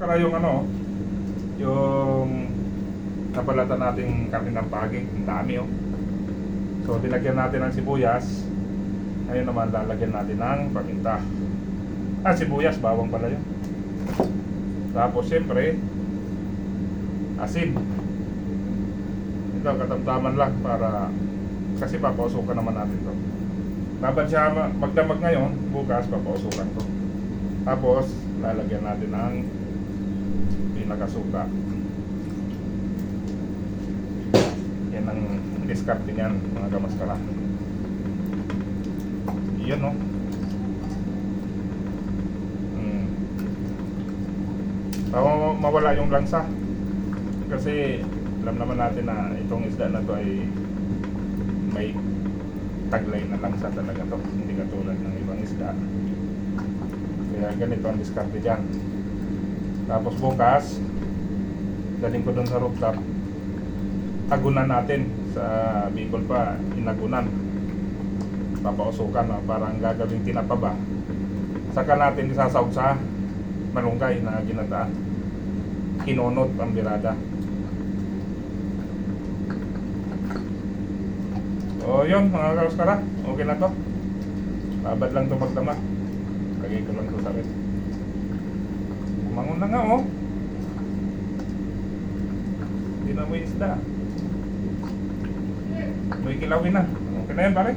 Kaya yung ano, yung napalatan nating karne ng pagi, ang dami oh. So dinagyan natin ng sibuyas. Ngayon naman lalagyan natin ng paminta. Sibuyas, bawang pala yun. Tapos syempre asin. Ito katamtaman lang para kasi papausukan naman natin to. Dapat siya magdamag ngayon, bukas papausukan to. Tapos lalagyan natin ng pinakasuka. Yan ang discard niyan mga kamaskara. Yan no. Para mawala yung lansa. Kasi alam naman natin na itong isda na to ay may taglay na langsa talaga to, hindi katulad ng ibang isda. Kaya ganito ang diskarte dyan. Tapos bukas daling ko dun sa rooftop, tagunan natin. Sa Bicol pa inagunan, papausukan para ang gagawing tinapa ba, saka natin isasawag sa malunggay na ginataan, kinunot ang birada. O yun mga karuskara, okay na to. Babad lang to magdama. Lagay ko lang to sa rin. Umangon na nga oh. Hindi na mo isda. May kilawin na. Okay na yan pare.